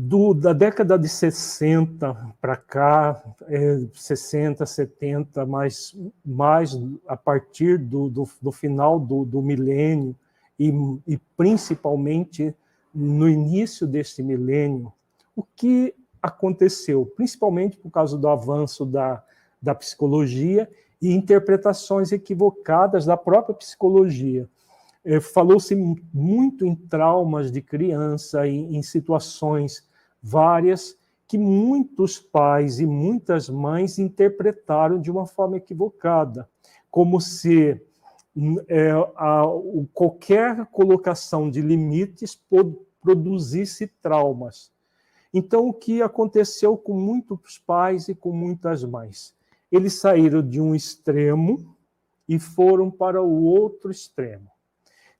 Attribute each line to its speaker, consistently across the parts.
Speaker 1: Da década de 60 para cá, 60, 70, mais a partir do final do milênio, e principalmente no início deste milênio, o que aconteceu, principalmente por causa do avanço da psicologia e interpretações equivocadas da própria psicologia. Falou-se muito em traumas de criança, em situações várias, que muitos pais e muitas mães interpretaram de uma forma equivocada, como se qualquer colocação de limites produzisse traumas. Então, o que aconteceu com muitos pais e com muitas mães? Eles saíram de um extremo e foram para o outro extremo.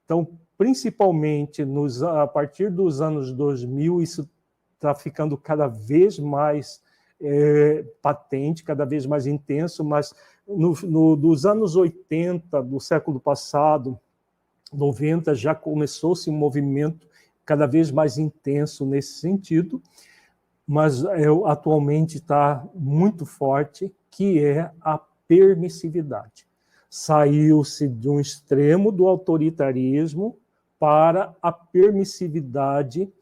Speaker 1: Então, principalmente a partir dos anos 2000, isso está ficando cada vez mais patente, cada vez mais intenso, mas dos anos 80, do século passado, 90, já começou-se um movimento cada vez mais intenso nesse sentido, mas atualmente está muito forte, que é a permissividade. Saiu-se de um extremo do autoritarismo para a permissividade.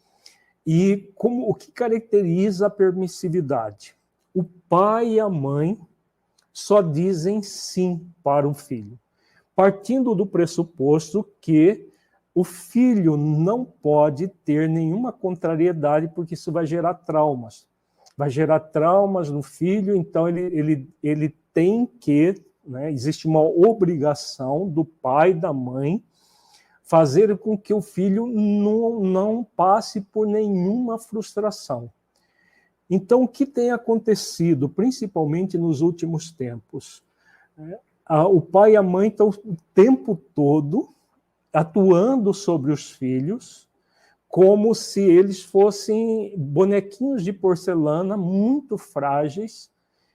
Speaker 1: E o que caracteriza a permissividade? O pai e a mãe só dizem sim para o filho, partindo do pressuposto que o filho não pode ter nenhuma contrariedade, porque isso vai gerar traumas. Vai gerar traumas no filho, então ele tem que... existe uma obrigação do pai e da mãe fazer com que o filho não passe por nenhuma frustração. Então, o que tem acontecido, principalmente nos últimos tempos? O pai e a mãe estão o tempo todo atuando sobre os filhos como se eles fossem bonequinhos de porcelana muito frágeis,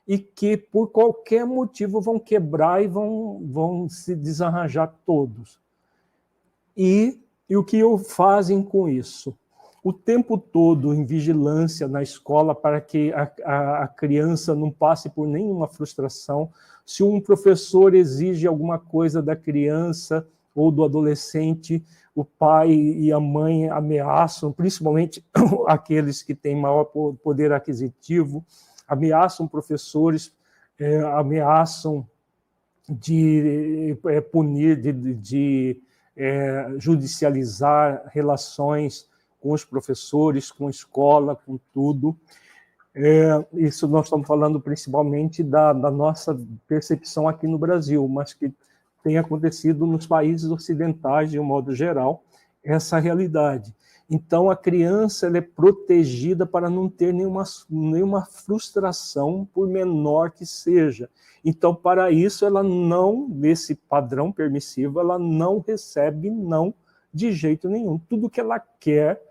Speaker 1: e que, por qualquer motivo, vão quebrar e vão se desarranjar todos. E o que fazem com isso? O tempo todo em vigilância na escola para que a criança não passe por nenhuma frustração. Se um professor exige alguma coisa da criança ou do adolescente, o pai e a mãe ameaçam, principalmente aqueles que têm maior poder aquisitivo, ameaçam professores, ameaçam de punir, de judicializar relações com os professores, com a escola, com tudo. Isso nós estamos falando principalmente da nossa percepção aqui no Brasil, mas que tem acontecido nos países ocidentais, de um modo geral, essa realidade. Então, a criança ela é protegida para não ter nenhuma frustração, por menor que seja. Então, para isso, ela não, nesse padrão permissivo, ela não recebe não de jeito nenhum. Tudo que ela quer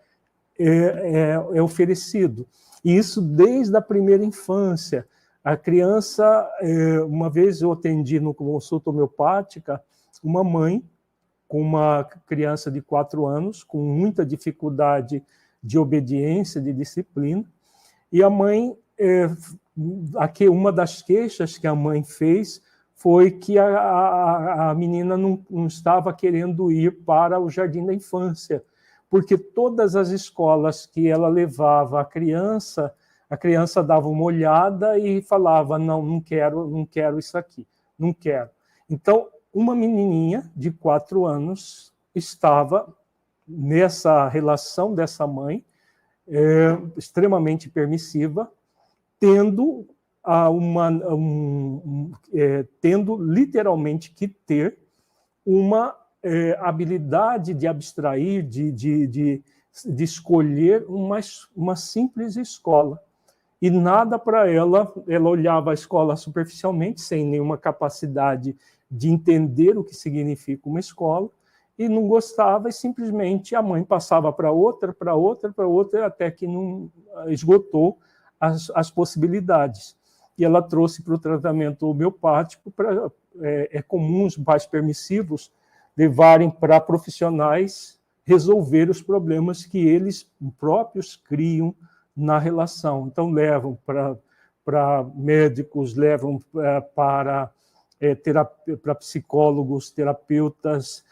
Speaker 1: é oferecido. E isso desde a primeira infância. A criança, uma vez eu atendi no consulta homeopática, uma mãe com uma criança de 4 anos, com muita dificuldade de obediência, de disciplina, e a mãe, uma das queixas que a mãe fez foi que a menina não estava querendo ir para o jardim da infância, porque todas as escolas que ela levava a criança dava uma olhada e falava, não quero isso aqui, não quero. Então, uma menininha de 4 anos estava nessa relação dessa mãe, extremamente permissiva, tendo literalmente que ter uma habilidade de abstrair, de escolher uma simples escola. E nada para ela olhava a escola superficialmente, sem nenhuma capacidade de entender o que significa uma escola, e não gostava, e simplesmente a mãe passava para outra, até que não esgotou as possibilidades. E ela trouxe para o tratamento homeopático, é comum os pais permissivos levarem para profissionais resolver os problemas que eles próprios criam na relação. Então, levam para médicos, levam para psicólogos, terapeutas,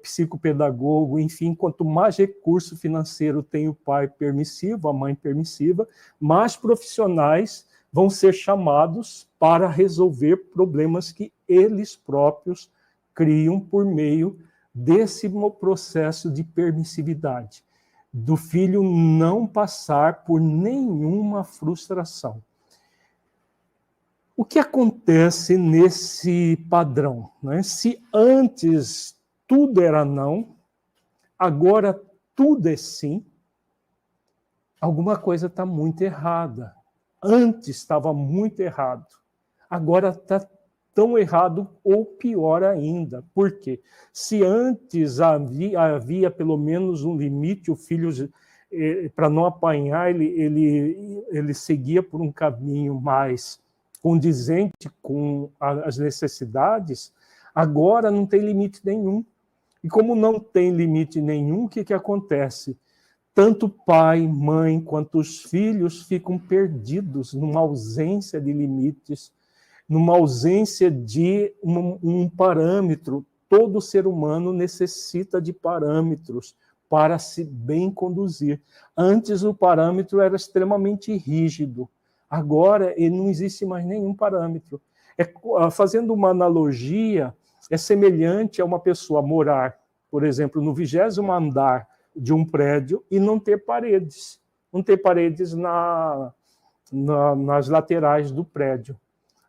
Speaker 1: psicopedagogo, enfim, quanto mais recurso financeiro tem o pai permissivo, a mãe permissiva, mais profissionais vão ser chamados para resolver problemas que eles próprios criam por meio desse processo de permissividade, do filho não passar por nenhuma frustração. O que acontece nesse padrão? Né? Se antes tudo era não, agora tudo é sim, alguma coisa está muito errada. Antes estava muito errado, agora está tão errado ou pior ainda. Por quê? Se antes havia pelo menos um limite, o filho, para não apanhar, ele seguia por um caminho mais condizente com as necessidades, agora não tem limite nenhum. E como não tem limite nenhum, o que acontece? Tanto pai, mãe, quanto os filhos ficam perdidos numa ausência de limites, numa ausência de um parâmetro. Todo ser humano necessita de parâmetros para se bem conduzir. Antes o parâmetro era extremamente rígido. Agora não existe mais nenhum parâmetro. Fazendo uma analogia, é semelhante a uma pessoa morar, por exemplo, no 20º andar de um prédio e não ter paredes. Não ter paredes nas laterais do prédio.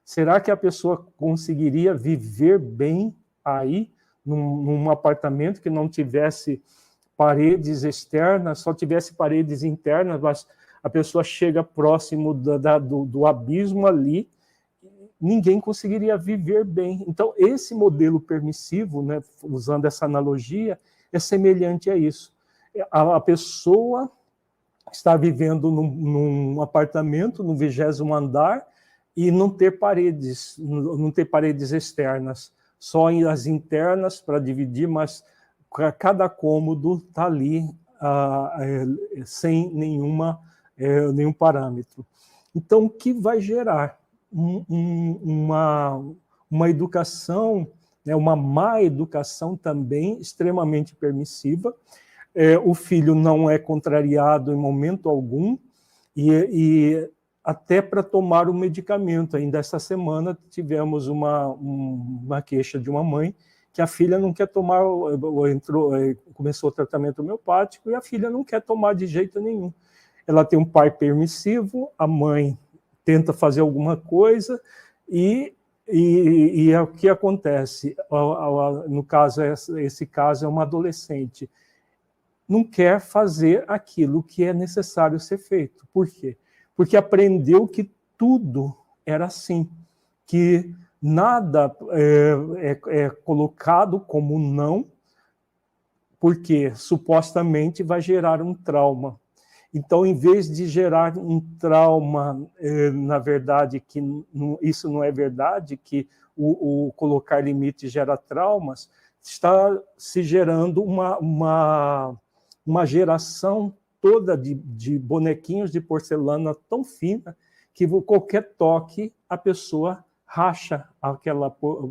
Speaker 1: Será que a pessoa conseguiria viver bem aí, num apartamento que não tivesse paredes externas, só tivesse paredes internas, mas a pessoa chega próximo do abismo ali, ninguém conseguiria viver bem. Então, esse modelo permissivo, né, usando essa analogia, é semelhante a isso. A pessoa está vivendo num apartamento, no 20º andar, e não ter paredes externas, só as internas para dividir, mas cada cômodo está ali sem nenhum parâmetro. Então, o que vai gerar? Uma educação, né, uma má educação também, extremamente permissiva. O filho não é contrariado em momento algum, e até para tomar o medicamento. Ainda essa semana tivemos uma queixa de uma mãe que a filha não quer tomar, começou o tratamento homeopático e a filha não quer tomar de jeito nenhum. Ela tem um pai permissivo, a mãe tenta fazer alguma coisa e o que acontece? No caso, esse caso é uma adolescente. Não quer fazer aquilo que é necessário ser feito. Por quê? Porque aprendeu que tudo era assim, que nada é colocado como não, porque supostamente vai gerar um trauma. Então, em vez de gerar um trauma, na verdade, que isso não é verdade, que o colocar limite gera traumas, está se gerando uma geração toda de bonequinhos de porcelana tão fina que qualquer toque a pessoa racha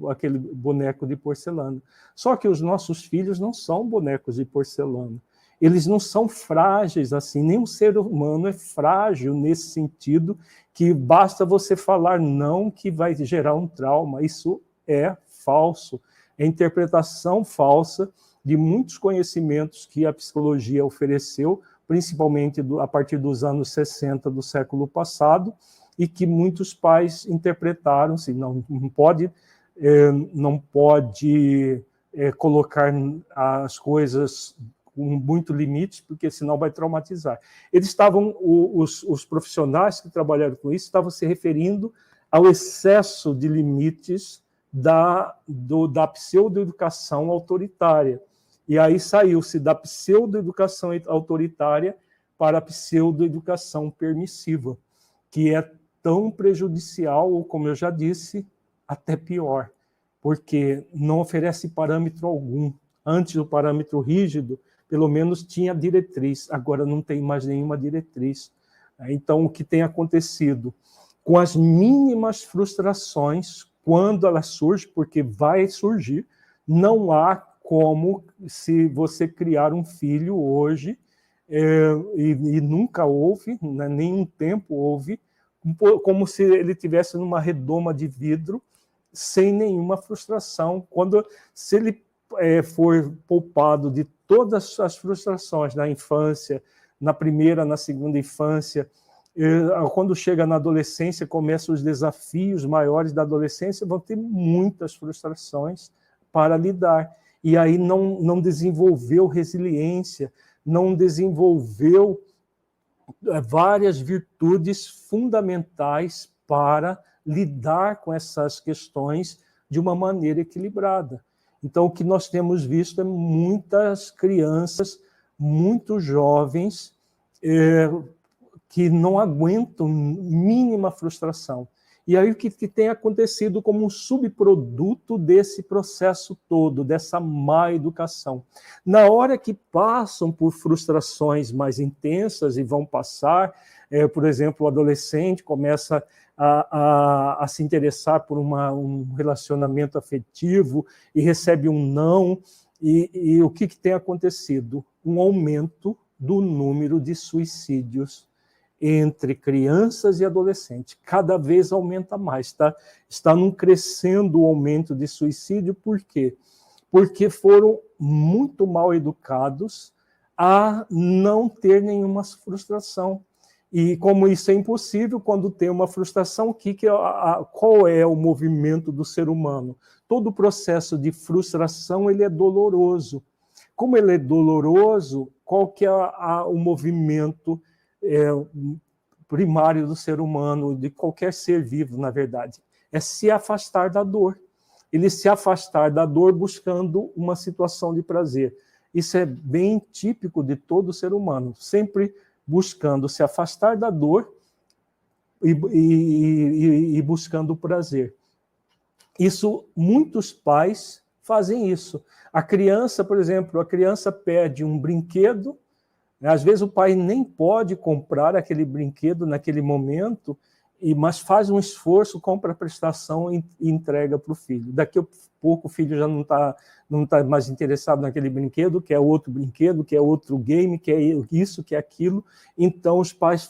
Speaker 1: aquele boneco de porcelana. Só que os nossos filhos não são bonecos de porcelana. Eles não são frágeis assim, nenhum ser humano é frágil nesse sentido que basta você falar não que vai gerar um trauma. Isso é falso, é interpretação falsa de muitos conhecimentos que a psicologia ofereceu, principalmente a partir dos anos 60 do século passado, e que muitos pais interpretaram assim, não pode colocar as coisas com muito limites, porque senão vai traumatizar. Os profissionais que trabalharam com isso estavam se referindo ao excesso de limites da pseudo-educação autoritária. E aí saiu-se da pseudo-educação autoritária para a pseudo-educação permissiva, que é tão prejudicial, ou, como eu já disse, até pior, porque não oferece parâmetro algum. Antes, o parâmetro rígido, pelo menos, tinha diretriz, agora não tem mais nenhuma diretriz. Então, o que tem acontecido? Com as mínimas frustrações, quando ela surge, porque vai surgir, não há como, se você criar um filho hoje, e nunca houve, né, nenhum tempo houve, como se ele tivesse numa redoma de vidro, sem nenhuma frustração. Se ele for poupado de todas as frustrações na infância, na primeira, na segunda infância, quando chega na adolescência, começam os desafios maiores da adolescência, vão ter muitas frustrações para lidar. E aí não desenvolveu resiliência, não desenvolveu várias virtudes fundamentais para lidar com essas questões de uma maneira equilibrada. Então, o que nós temos visto é muitas crianças, muito jovens, que não aguentam mínima frustração. E aí o que tem acontecido como um subproduto desse processo todo, dessa má educação? Na hora que passam por frustrações mais intensas e vão passar, por exemplo, o adolescente começa a se interessar por um relacionamento afetivo e recebe um não, e o que tem acontecido? Um aumento do número de suicídios entre crianças e adolescentes. Cada vez aumenta mais. Está num crescendo o aumento de suicídio. Por quê? Porque foram muito mal educados a não ter nenhuma frustração. E como isso é impossível, quando tem uma frustração, qual é o movimento do ser humano? Todo o processo de frustração ele é doloroso. Como ele é doloroso, qual que é o movimento primário do ser humano, de qualquer ser vivo, na verdade? É se afastar da dor. Ele se afastar da dor buscando uma situação de prazer. Isso é bem típico de todo ser humano, sempre buscando se afastar da dor e buscando o prazer. Muitos pais fazem isso. A criança, por exemplo, a criança pede um brinquedo, às vezes o pai nem pode comprar aquele brinquedo naquele momento, mas faz um esforço, compra a prestação e entrega para o filho. Daqui a pouco o filho já não tá mais interessado naquele brinquedo, quer outro brinquedo, quer outro game, quer isso, quer aquilo. Então os pais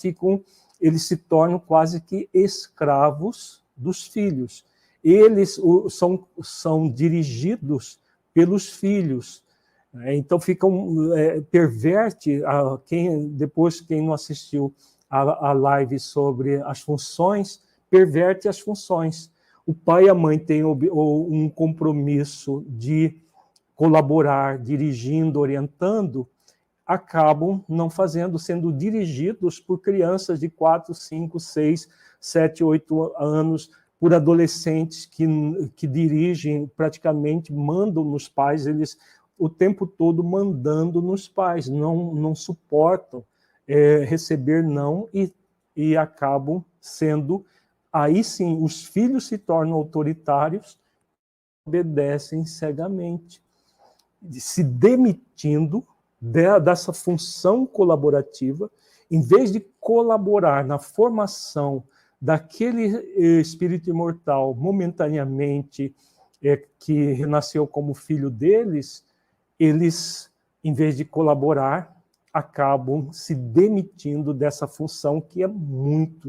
Speaker 1: eles se tornam quase que escravos dos filhos. Eles são dirigidos pelos filhos. Então perverte, quem não assistiu a live sobre as funções, perverte as funções. O pai e a mãe têm um compromisso de colaborar, dirigindo, orientando, acabam não fazendo, sendo dirigidos por crianças de 4, 5, 6, 7, 8 anos, por adolescentes que dirigem, praticamente mandam nos pais, eles o tempo todo mandando nos pais, não suportam receber não e acabam sendo, aí sim, os filhos se tornam autoritários, obedecem cegamente, se demitindo dessa função colaborativa, em vez de colaborar na formação daquele espírito imortal momentaneamente que renasceu como filho deles, eles, em vez de colaborar, acabam se demitindo dessa função que é muito